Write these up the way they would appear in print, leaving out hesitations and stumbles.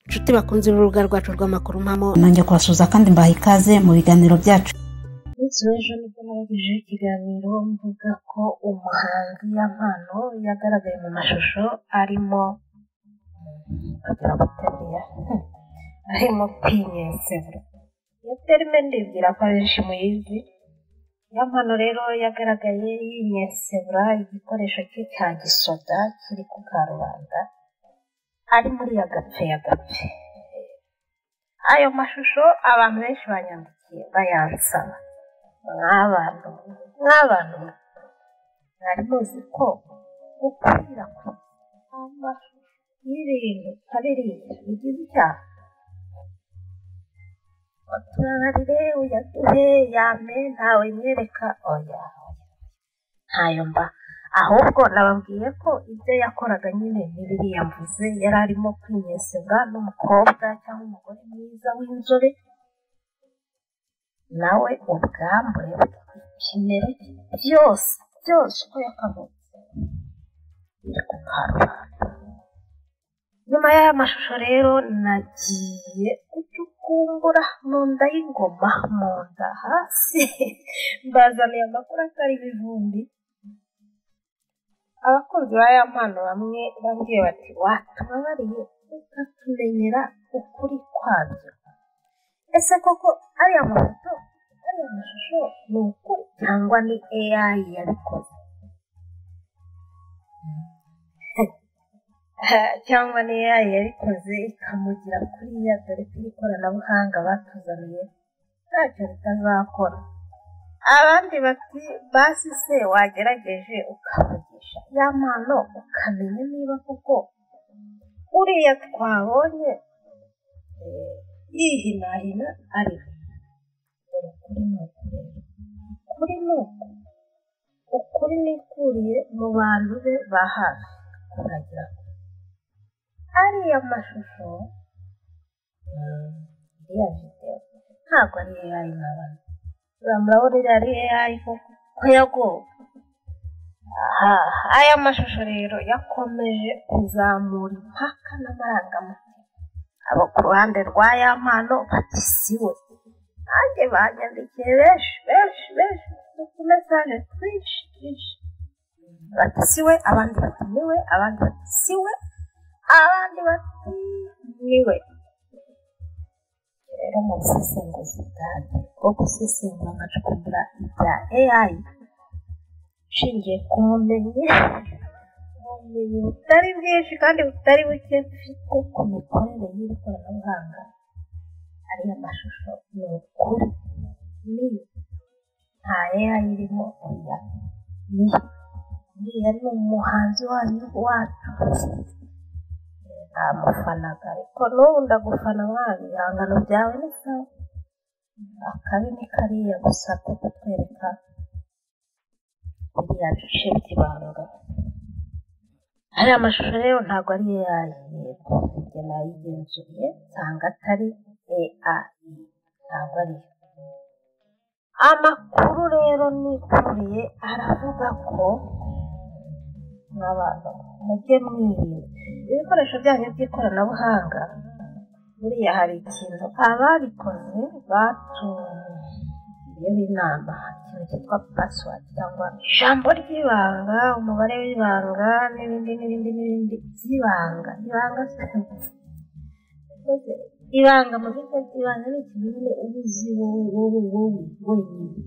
inshuti bakunze urubuga rwacu rw'amakuru mpamo nongeye kubasuhuza kandi mbaha ikaze mu biganiro byacu. ejo nibwo nabagejeho ikiganiro mvuga ko umuhanzi Yampano yagaragaye mu mashusho arimo kugira guterera arimo kwinyensebura. iyo terime ndibwira ko abenshi muyizi. Yampano rero yagaragaye yinyensebura igikoresho cye cya gisoda kiri ku karubanda ari muri yagapfe. Ayo mashusho abantu benshi banyandikiye bayansaba, mw'abantu mwari muzi ko gukwirakwiza amashusho y'ibintu kabiriya bigize icyaha? Tubabarire uyaduhe yame ntawe nyereka oya ntayo mba, ahubwo nababwiye ko ibyo yakoraga nyine ni biriya mvuze. yari arimo kwinyesebwa n'umukobwa cyangwa umugore mwiza w'inzobe, nawe ubwambure ikimero byose uko yakamutse biri ku karubanda. Nyuma y'aya mashusho rero nagiye gucukumbura mu nda y'ingoma, mu nda hasi mbazaniye amakuru atari ibivumbi. Abakunzi ba Yampano bamwe bambwiye bati watubabariye ukatumenyera ukuri kwabyo. Ese koko ariya mafoto ariya mashusho ni ukuri cyangwa ni AI yabikoze? cyangwa ni AI yabikoze ikamugira kuriya, dore ko ikoranabuhanga batuzaniye ntacyo ritazakora. Abandi bati basi se wagerageje ukavugisha Yampano ukamenya niba koko uriya twabonye yihinahina ari we. Dore ukuri nikuriye mu bantu be ba hafi kuragira ko ariya mashusho iriya video ntabwo ari AI n'abantu. Murabona iriya ari AI ko yagowe. Aya mashusho rero yakomeje kuzamura impaka n'amarangamutima. Abo ku ruhande rwa Yampano bati siwe. Nanjye banyandikiye benshi ku mesaje twinshi bati siwe, abandi bati niwe, abandi bati siwe, abandi bati niwe. Rero mu busesenguzi bwanjye bwo gusesengura ngacukumbura ibya AI nshingiye ku bumenyi butari bwinshi kandi butari buke mfite ku mikorere y'iri koranabuhanga, ariya mashusho ni ukuri niyo, nta AI irimo oya niyo. Uriya ni umuhanzi wanyu wacu namufanaga, ariko n'ubu ndagufana mwana, ibihangano byawe ni sawa. Akabi ni kariya gusa ko kutwereka biriya bice by'ibanga. Ariya mashusho rero ntabwo ari AI, yego njye nayigenzuye nsanga atari AI, ntabwo ari yo. Amakuru rero nikuriye aravuga ko n'abantu mujye mwirinda ibikoresho byanyu by'ikoranabuhanga. Buriya hari ikintu ababikoze baturiyeho inama, ikintu cyitwa password cyangwa ijambo ry'ibanga, umubare w'ibanga n'ibindi by'ibanga. Ibanga mu buryo bw'ibanga ni ikintu nyine uba uzi wowe wenyine.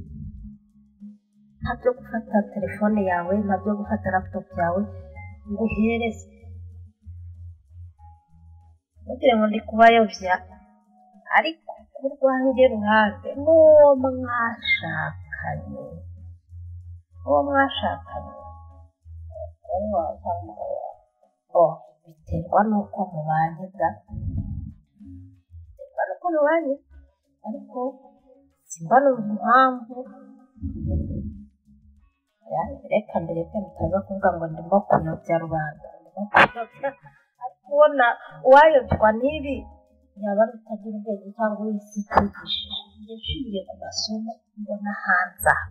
Ntabyo gufata telefone yawe, ntabyo gufata laptop yawe ngo uhereze. Mugire ngo ndi kubayobya, ariko ku rwanjye ruhande n'uwo mwashakanye wari wazamuye biterwa n'uko mubanye ariko simba numva impamvu. Reka mutaza kuvuga ngo ndimo kuyobya rubanda, ariko ubona uwayobywa n'ibi yaba ari utagira ubwenge cyangwa wese utigishije. Njye nshingiye ku masomo mbona hanze aha,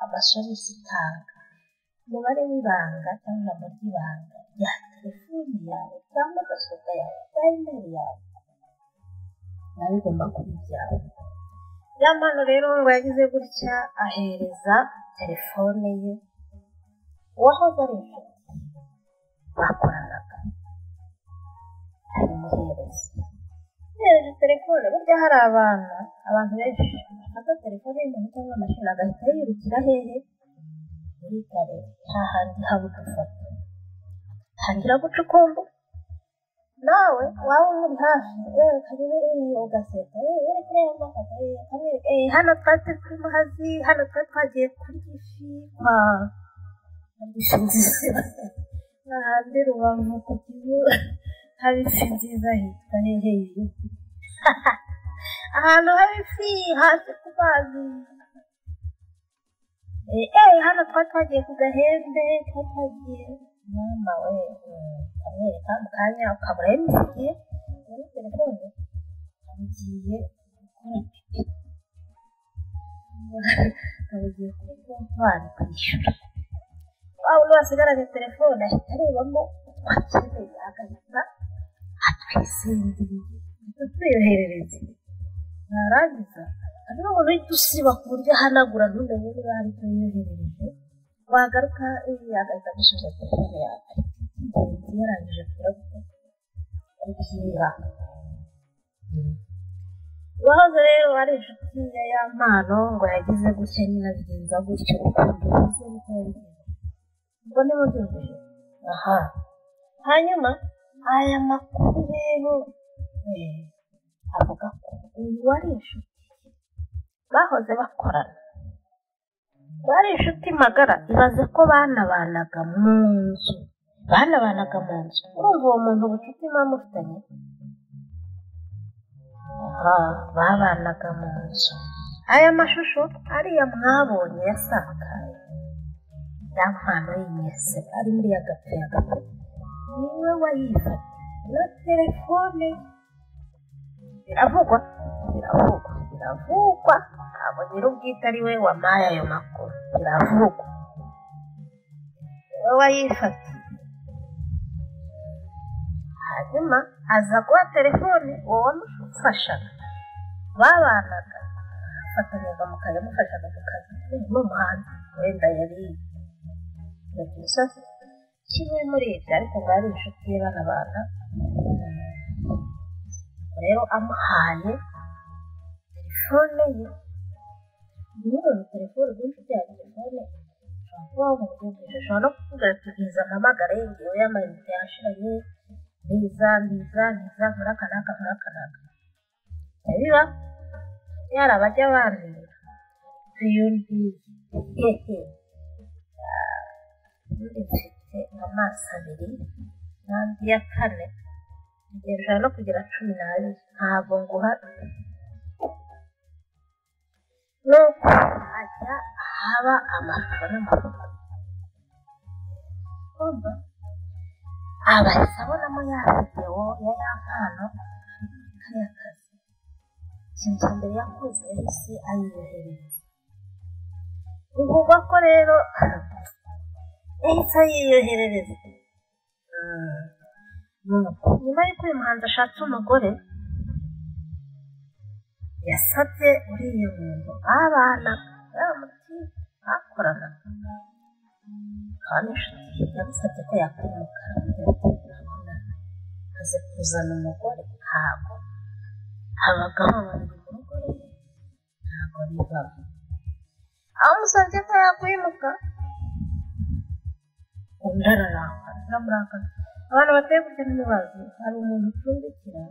amasomo isi itanga, umubare w'ibanga cyangwa ijambo ry'ibanga rya telefone yawe cyangwa mudasobwa yawe, ya imeri yawe, nabigomba kubibyara. Ya mpano rero ngo yagize gutya ahereza telefone ye uwahoze ari inshuti bakoranaga, arimuhereza. Yereje telefone, burya hari abantu benshi bafata telefone y'umuntu cyangwa amashini agahita yirukira hehe muri gare, hahandi haba udufoto, tangira gucukumbu nawe waba umuri hafi kariwe ugaseka uri kureba amafoto kamwereka hano twari kuri Muhazi, hano twari twagiye kuri Gifi kwa Gifi nziza n'ahandi Rubavu ku Kivu hari ifi nziza hitwa hehe ahantu hari ifi hasi ku mazi, hano twari twagiye ku Gahembe, twari twagiye mama we kamwereka mu kanya ukabura yamisigiye muri telefone amugiye gukora pipi, amugiye kuri kontwari kwishyura. Waba uri wasigaranye telefone ahita arebamo twakeneye agahita atwisendiye twiyoherereze, narangiza hari n'umuntu uhita usiba ku buryo ahanagura ntumenye niba hari icyo yiyoherereje, wagaruka agahita agusubiza telefone yawe ingenzi yarangije kuraguta ubyiha. Uwahoze rero ari inshuti ya mpano ngo yagize gutya nyine abigenza gutyo ukuntu uvuze niko yabigenza, ubwo ni buryo bwe. Hanyuma aya makuru rero avuga ko uyu wari inshuti bahoze bakorana, bari inshuti magara, ibaze ko banabanaga mu nzu, urumva uwo muntu ubucuti mwamufitanye, babanaga mu nzu. Aya mashusho ariya mwabonye yasakaye ya mpano y'inyese ari muri ya gape niwe wayifata na telefone. Biravugwa ntabwo nyir'ubwite ari we wamaye ayo makuru, biravugwa niwe wayifatiye. Hanyuma aza guha telefone uwo wamufashaga, babanaga bafatanyaga mu kazi, yamufashaga mu kazi n'umuhanda, wenda yari yagisozi kimwe muri ibyo, ariko ngo ari inshuti ye banabana. Rero amuhaye telefone ye, n'umuntu telefone bw'inshuti ya telefone ushobora kuba mu buryo bwinshi, ushobora no kuvuga ati ntiza mpamagare ngewe y'amayinite yashiranye, ntiza nkora akanaka biba yari abajya bandira tuyundi undi mfite amaso abiri n'andi ya kane, igihe ushobora no kugira 12, ntabwo nguha. Nuko hajya haba amashusho n'amafoto, umva abahise abonamo ya videwo ya mpano kariya kazi. Ikintu cya mbere yakoze yahise ayiyohereza, bivugwa ko rero yahise ayiyoherereza. Nyuma y'uko uyu muhanzi ashatse umugore, yasabye uriya muntu babanaga bakoranaga kandi inshuti yamusabye ko yakwimuka, urabona aze kuzana umugore, ntabwo abagabo babiri mu rugo ntabwo bivamo. Amusabye ko yakwimuka, undi aramurakara. Abantu bateye gutya ntibazi, hari umuntu ucumbikira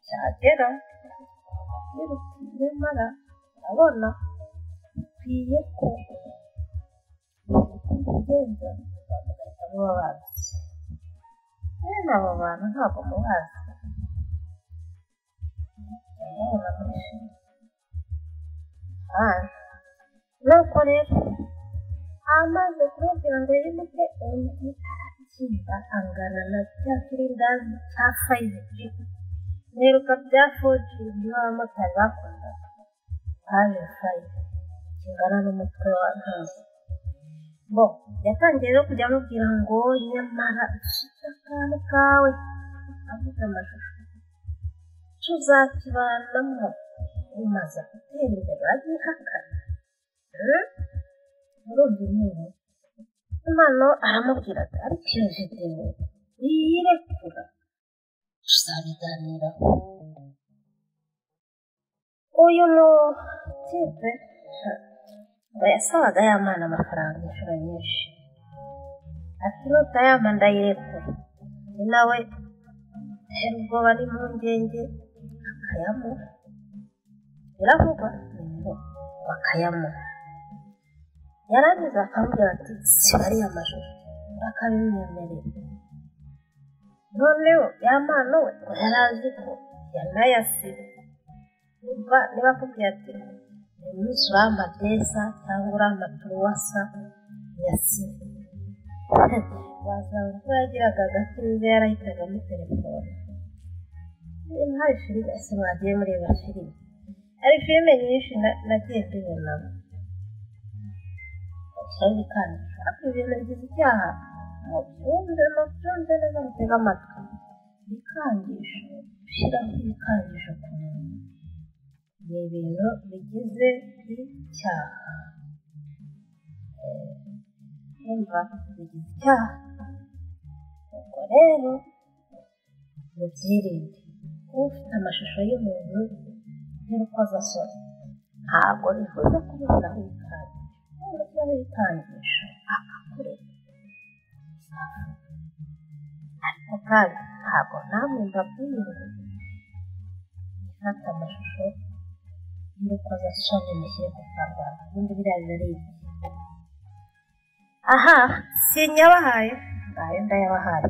cyagera nyamara abona bikwiye ko ugenza bagahita muba bazi. Bene abo bantu ntabwo mubazi, urabona muri filime. Nuko rero amaze kumubwira ngo yimuke, undi arabyimba angana na cya kirindazi cya 5G. Mperuka bya 4G n'abamotari bakunda, haje 5 kingana n'umutwe wa ntazi. Yatangiye rero kujya amubwira ngo nyamara ufite akantu kawe, avuze amashusho tuzakibanamo umaze gutera imbere uragihakana urumva inyuma impano aramubwira ati ariko iyo videwo wiyirekura tuzabiganiraho uyu mutipe ngo yasabaga yamana amafaranga inshuro nyinshi ati nutayama ndayirekura ni nawe tera ubwoba n'impungenge akayamuha biravugwa bakayamuha yarangiza akamubwira ati sibariya amashusho bakabimwemerera noneho yamana we ngo yari azi ko yanayasiba umva niba akubwira ati uyu munsi urampa desa cyangwa urampa turuwasa yasiba wasanga ubwo yagiraga agakirize yarahitaga muri telefone hari filime ese mwagiye mureba filime hari filime nyinshi nagiye mbibonamo bikandisha ariko ibintu bigize icyaha mubyumve neza mutege amatwi bikangisha gushyiraho ibikangisho ku muntu ni ibintu bigize icyaha umva bigize icyaha ubwo rero mubyirinde ufite amashusho y'umuntu y'urukozasoni ntabwo bivuze kubishyiraho ibikangisho mushyiraho ibikangisho akakureka ariko kandi ntabwo namwe mbabwira gufata amashusho y'urukozasoni mushyire ku karubanda ubundi biriya biraribwa aha sinyabahaye ngayo ndayabahaye